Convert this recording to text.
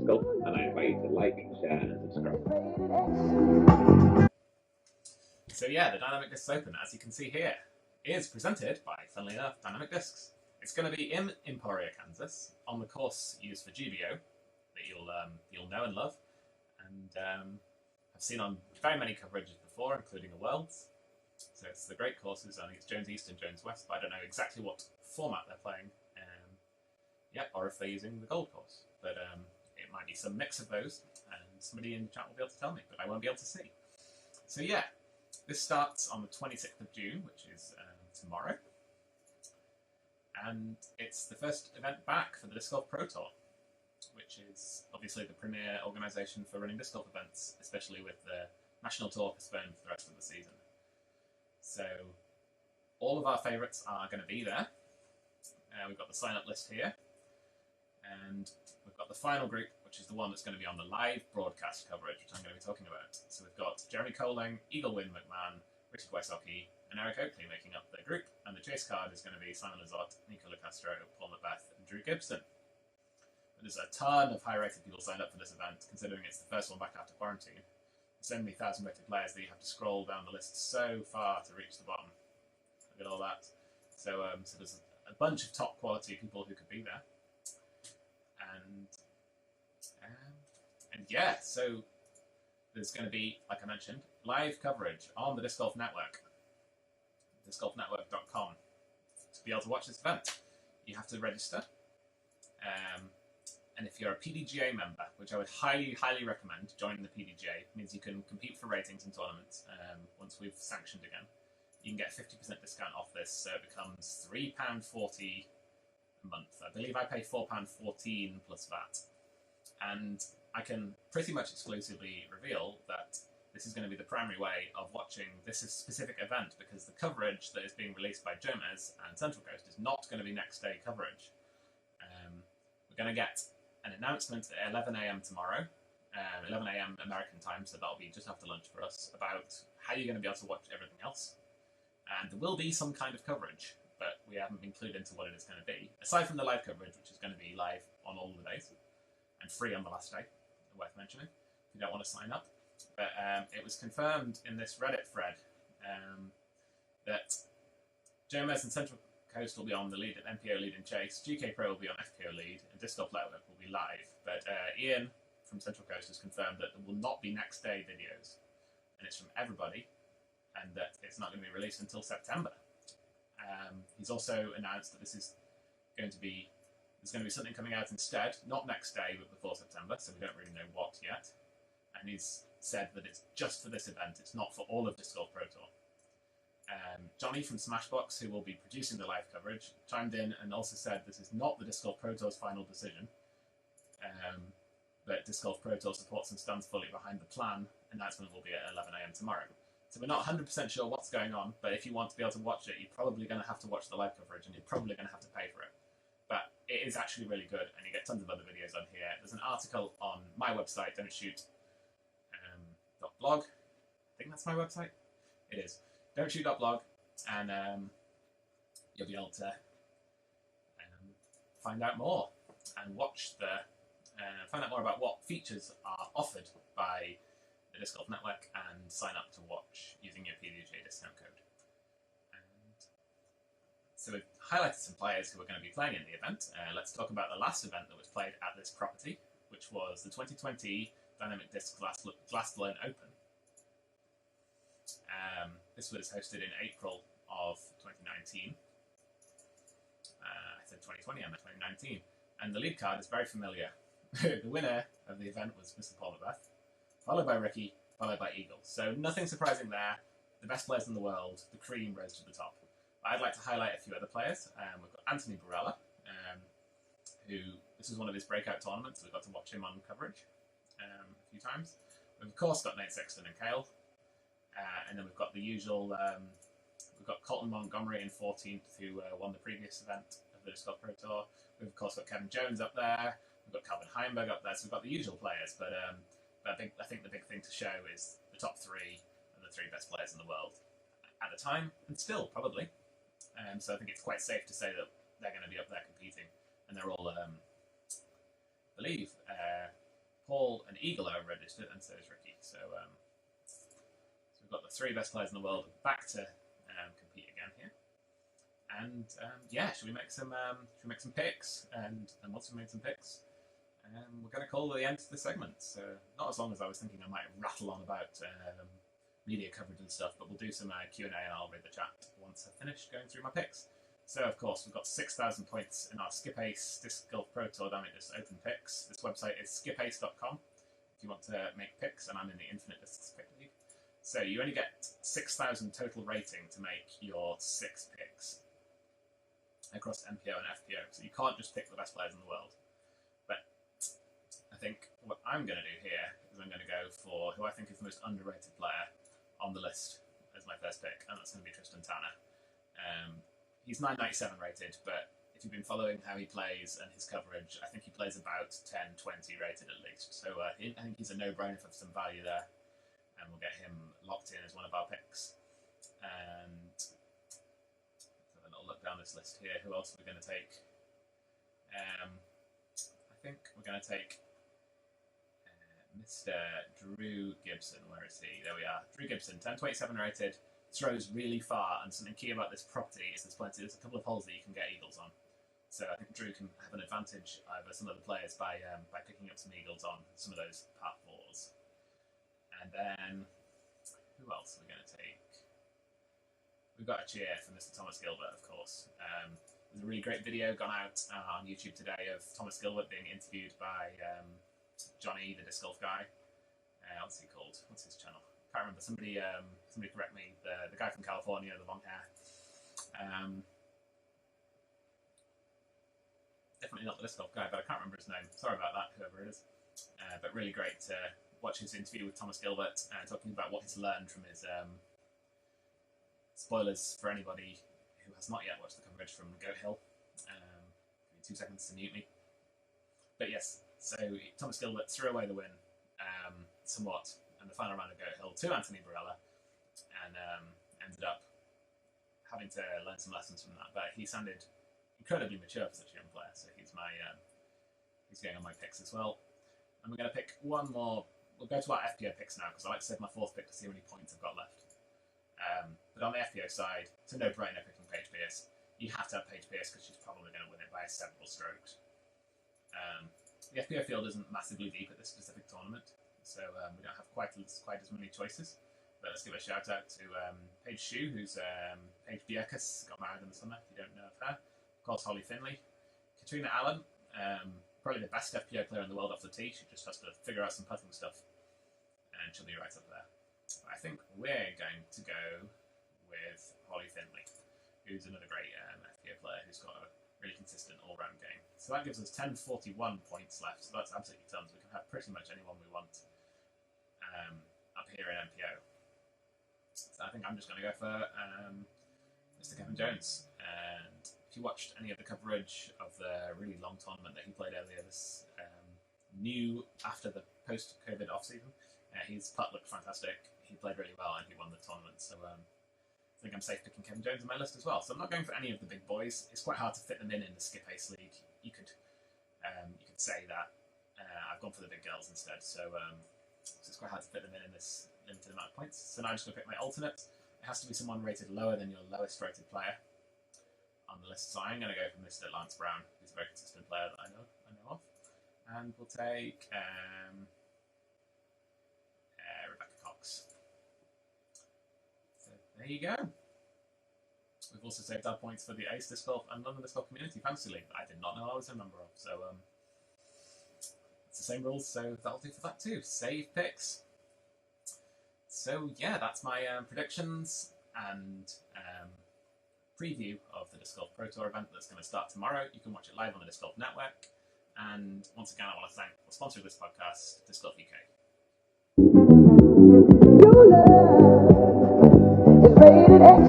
golf, and I invite you to like, share, and subscribe. So yeah, the Dynamic Discs Open, as you can see here, is presented by, funnily enough, Dynamic Discs. It's going to be in Emporia, Kansas, on the course used for GBO that you'll know and love, and I've seen on very many coverages before, including the Worlds. So it's the great courses. I think it's Jones East and Jones West, but I don't know exactly what format they're playing yet, or if they're using the Gold course. But it might be some mix of those, and somebody in the chat will be able to tell me, but I won't be able to see. So yeah, this starts on the 26th of June, which is tomorrow. And it's the first event back for the Disc Golf Pro Tour, which is obviously the premier organisation for running disc golf events, especially with the National Tour postponed for the rest of the season. So all of our favourites are going to be there. We've got the sign-up list here. And we've got the final group, which is the one that's going to be on the live broadcast coverage, which I'm going to be talking about. So we've got Jeremy Coling, Eagle Wynn McMahon, Richard Wysocki, and Eric Oakley making up the group. And the chase card is going to be Simon Lizotte, Nicola Castro, Paul Macbeth, and Drew Gibson. There's a ton of high-rated people signed up for this event, considering it's the first one back after quarantine. There's so many 1,000-rated players that you have to scroll down the list so far to reach the bottom. Look at all that. So there's a bunch of top-quality people who could be there. And yeah, so there's going to be, like I mentioned, live coverage on the Disc Golf Network, discgolfnetwork.com. To be able to watch this event, you have to register. And if you're a PDGA member, which I would highly, highly recommend joining the PDGA, it means you can compete for ratings in tournaments once we've sanctioned again. You can get a 50% discount off this, so it becomes £3.40 a month. I believe I pay £4.14 plus VAT. And I can pretty much exclusively reveal that this is going to be the primary way of watching this specific event, because the coverage that is being released by Jomez and Central Coast is not going to be next day coverage. We're going to get an announcement at 11 AM tomorrow, 11 AM American time, so that'll be just after lunch for us, about how you're going to be able to watch everything else. And there will be some kind of coverage, but we haven't been clued into what it is going to be. Aside from the live coverage, which is going to be live on all the days, and free on the last day, worth mentioning, if you don't want to sign up. But it was confirmed in this Reddit thread that Jomez and Central Coast will be on the lead at MPO lead and chase, GK Pro will be on FPO lead, and Disc Golf Network will be live. But Ian from Central Coast has confirmed that there will not be next day videos, and it's from everybody, and that it's not going to be released until September. He's also announced that there's going to be something coming out instead, not next day, but before September, so we don't really know what yet. And he's said that it's just for this event, it's not for all of Disc Golf Pro Tour. Johnny from Smashbox, who will be producing the live coverage, chimed in and also said this is not the Disc Golf Pro Tour's final decision, but Disc Golf Pro Tour supports and stands fully behind the plan. Announcement will be at 11 AM tomorrow. So we're not 100% sure what's going on, but if you want to be able to watch it, you're probably going to have to watch the live coverage, and you're probably going to have to pay for it. But it is actually really good, and you get tons of other videos on here. There's an article on my website, don'tshoot.blog. I think that's my website. It is. Don'tshoot.blog, and you'll be able to find out more and find out more about what features are offered by the Disc Golf Network, and sign up to watch using your PDGA discount code. So we've highlighted some players who are going to be playing in the event. Let's talk about the last event that was played at this property, which was the 2020 Dynamic Disc Glasgow Open. This was hosted in April of 2019. I said 2020, I meant 2019. And the lead card is very familiar. The winner of the event was Mr. Paul Macbeth, followed by Ricky, followed by Eagle. So nothing surprising there. The best players in the world, the cream rose to the top. I'd like to highlight a few other players. We've got Anthony Barella, who, this is one of his breakout tournaments. We've got to watch him on coverage a few times. We've of course got Nate Sexton and Cale. And then we've got the usual, we've got Colton Montgomery in 14th, who won the previous event of the Disc Golf Pro Tour. We've of course got Kevin Jones up there. We've got Calvin Heimberg up there. So we've got the usual players. But I think the big thing to show is the top three are the three best players in the world at the time, and still probably. So I think it's quite safe to say that they're going to be up there competing, and they're all, I believe, Paul and Eagle are registered, and so is Ricky. So we've got the 3 best players in the world back to compete again here. And should we make some picks? And once we've made some picks, we're going to call the end to the segment. So not as long as I was thinking I might rattle on about media coverage and stuff, but we'll do some Q&A and I'll read the chat once I've finished going through my picks. So of course we've got 6,000 points in our Skip Ace Disc Golf Pro Tour Damages Open Picks. This website is skipace.com if you want to make picks, and I'm in the Infinite Discs Pick League. So you only get 6,000 total rating to make your 6 picks across MPO and FPO. So you can't just pick the best players in the world. But I think what I'm going to do here is I'm going to go for who I think is the most underrated player on the list as my first pick, and that's going to be Tristan Tanner. He's 997 rated, but if you've been following how he plays and his coverage, I think he plays about 10, 20 rated at least. So I think he's a no-brainer for some value there, and we'll get him locked in as one of our picks. And let's have a little look down this list here. Who else are we going to take? I think we're going to take Mr. Drew Gibson. Where is he? There we are. Drew Gibson, 1027 rated. Throws really far, and something key about this property is there's a couple of holes that you can get eagles on. So I think Drew can have an advantage over some other players by picking up some eagles on some of those par 4s. And then, who else are we going to take? We've got a cheer for Mr. Thomas Gilbert, of course. There's a really great video gone out on YouTube today of Thomas Gilbert being interviewed by Johnny, the disc golf guy. What's he called? What's his channel? Can't remember. Somebody correct me. The guy from California, the long hair. Definitely not the disc golf guy, but I can't remember his name. Sorry about that, whoever it is. But really great to watch his interview with Thomas Gilbert, talking about what he's learned from his spoilers for anybody who has not yet watched the coverage from Goat Hill. Give me 2 seconds to mute me. But yes, so Thomas Gilbert threw away the win somewhat in the final round of Goat Hill to Anthony Barella, and ended up having to learn some lessons from that. But he sounded incredibly mature for such a young player, so he's going on my picks as well. And we're going to pick one more. We'll go to our FPO picks now, because I like to save my 4th pick to see how many points I've got left. But on the FPO side, it's a no-brainer picking Paige Pierce. You have to have Paige Pierce because she's probably going to win it by several strokes. The FPO field isn't massively deep at this specific tournament, so we don't have quite as many choices. But let's give a shout out to Paige Shue, who's Paige Bierkus, got married in the summer, if you don't know of her. Of course, Holly Finley. Katrina Allen, probably the best FPO player in the world off the tee. She just has to figure out some putting stuff, and she'll be right up there. But I think we're going to go with Holly Finley, who's another great FPO player who's got a really consistent all-round game. So that gives us 1041 points left, so that's absolutely tons. We can have pretty much anyone we want up here in MPO. So I think I'm just going to go for Mr. Kevin Jones. And if you watched any of the coverage of the really long tournament that he played earlier this new after the post-COVID off-season, his putt looked fantastic. He played really well and he won the tournament. So I think I'm safe picking Kevin Jones on my list as well. So I'm not going for any of the big boys. It's quite hard to fit them in the Skip Ace League. You could say that I've gone for the big girls instead. So it's quite hard to fit them in this limited amount of points. So now I'm just going to pick my alternate. It has to be someone rated lower than your lowest rated player on the list. So I'm going to go for Mr. Lance Brown, who's a very consistent player that I know of. And we'll take Rebecca Cox. So there you go. We've also saved our points for the Ace Disc Golf and London Disc Golf Community Fantasy League that I did not know I was a member of. So it's the same rules, so that'll do for that too. Save picks. So yeah, that's my predictions and preview of the Disc Golf Pro Tour event that's going to start tomorrow. You can watch it live on the Disc Golf Network. And once again, I want to thank the sponsor of this podcast, Disc Golf UK. Your love is rated X